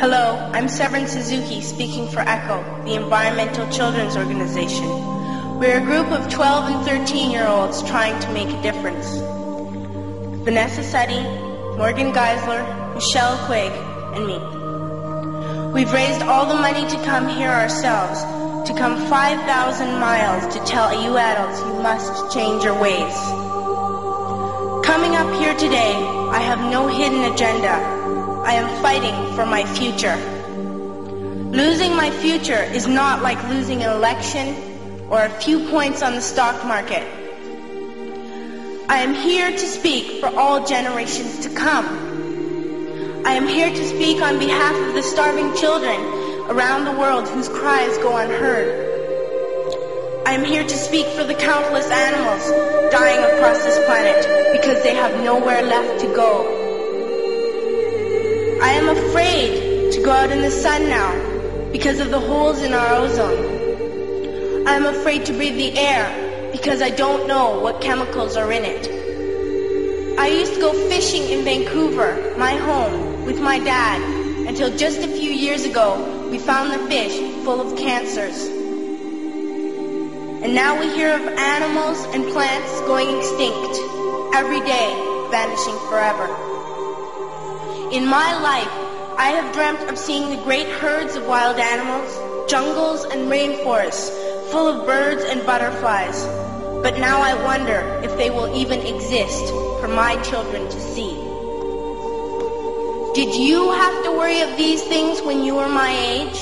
Hello, I'm Severin Suzuki speaking for ECHO, the Environmental Children's Organization. We're a group of 12 and 13-year-olds trying to make a difference. Vanessa Suddy, Morgan Geisler, Michelle Quigg, and me. We've raised all the money to come here ourselves, to come 5,000 miles to tell you adults you must change your ways. Coming up here today, I have no hidden agenda. I am fighting for my future. Losing my future is not like losing an election or a few points on the stock market. I am here to speak for all generations to come. I am here to speak on behalf of the starving children around the world whose cries go unheard. I am here to speak for the countless animals dying across this planet because they have nowhere left to go. I am afraid to go out in the sun now because of the holes in our ozone. I am afraid to breathe the air because I don't know what chemicals are in it. I used to go fishing in Vancouver, my home, with my dad, until just a few years ago we found the fish full of cancers. And now we hear of animals and plants going extinct, every day vanishing forever. In my life, I have dreamt of seeing the great herds of wild animals, jungles and rainforests full of birds and butterflies. But now I wonder if they will even exist for my children to see. Did you have to worry of these things when you were my age?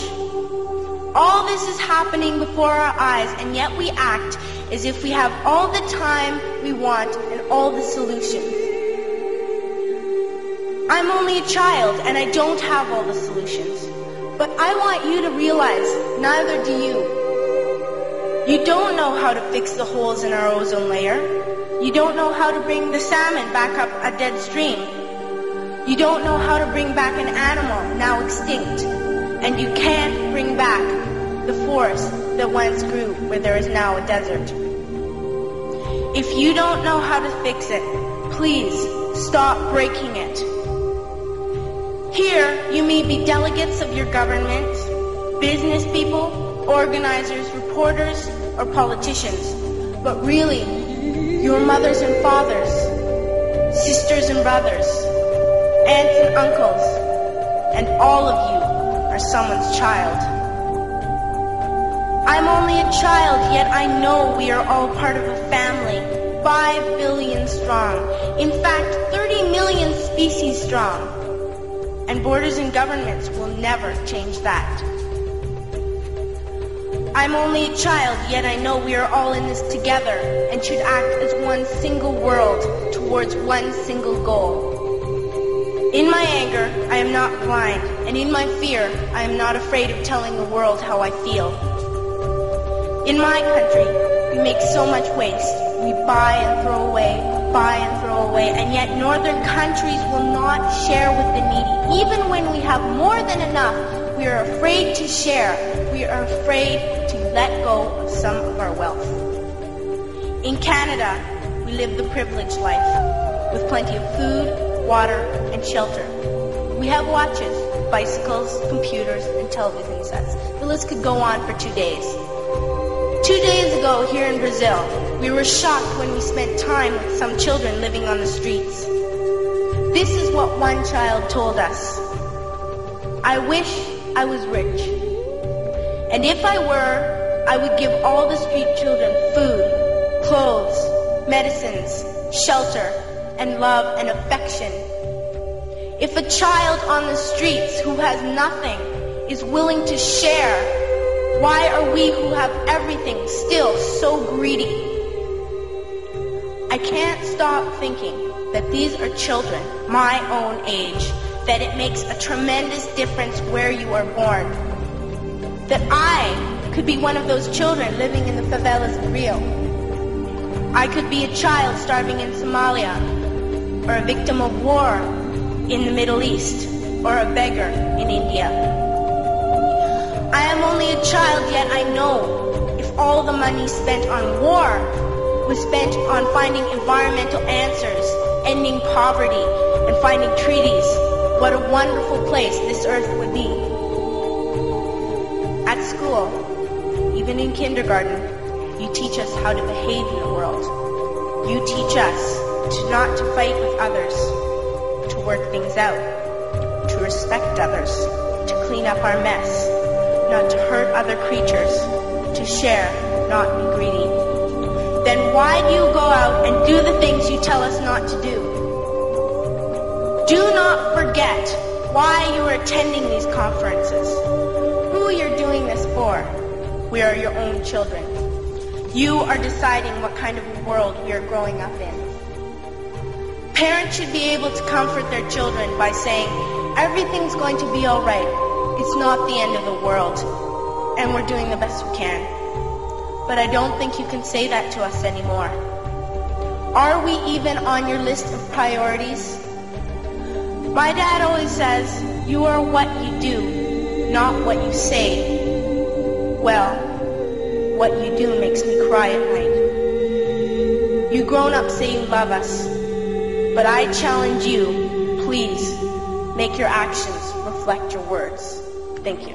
All this is happening before our eyes, and yet we act as if we have all the time we want and all the solutions. I'm only a child, and I don't have all the solutions. But I want you to realize, neither do you. You don't know how to fix the holes in our ozone layer. You don't know how to bring the salmon back up a dead stream. You don't know how to bring back an animal now extinct. And you can't bring back the forest that once grew where there is now a desert. If you don't know how to fix it, please stop breaking it. Here, you may be delegates of your government, business people, organizers, reporters, or politicians, but really, your mothers and fathers, sisters and brothers, aunts and uncles, and all of you are someone's child. I'm only a child, yet I know we are all part of a family, 5 billion strong, in fact 30 million species strong. And borders and governments will never change that. I'm only a child, yet I know we are all in this together and should act as one single world towards one single goal. In my anger, I am not blind, and in my fear, I am not afraid of telling the world how I feel. In my country, we make so much waste. We buy and throw away, and yet northern countries will not share with the needy. Even when we have more than enough, we are afraid to share. We are afraid to let go of some of our wealth. In Canada, we live the privileged life, with plenty of food, water, and shelter. We have watches, bicycles, computers, and television sets. The list could go on for 2 days. 2 days ago, here in Brazil, we were shocked when we spent time with some children living on the streets. This is what one child told us. I wish I was rich. And if I were, I would give all the street children food, clothes, medicines, shelter, and love and affection. If a child on the streets who has nothing is willing to share, why are we who have everything still so greedy? I can't stop thinking that these are children my own age, that it makes a tremendous difference where you are born. That I could be one of those children living in the favelas of Rio. I could be a child starving in Somalia, or a victim of war in the Middle East, or a beggar in India. I am only a child, yet I know if all the money spent on war was spent on finding environmental answers, ending poverty, and finding treaties what a wonderful place this earth would be. At school, even in kindergarten, you teach us how to behave in the world. You teach us not to fight with others, to work things out, to respect others, to clean up our mess, not to hurt other creatures, to share, not be greedy. Then why do you go out and do the things you tell us not to do? Do not forget why you are attending these conferences, who you're doing this for. We are your own children. You are deciding what kind of a world we are growing up in. Parents should be able to comfort their children by saying, everything's going to be all right. It's not the end of the world, and we're doing the best we can. But I don't think you can say that to us anymore. Are we even on your list of priorities? My dad always says, you are what you do, not what you say. Well, what you do makes me cry at night. You grown-ups say you love us, but I challenge you, please, make your actions reflect your words. Thank you.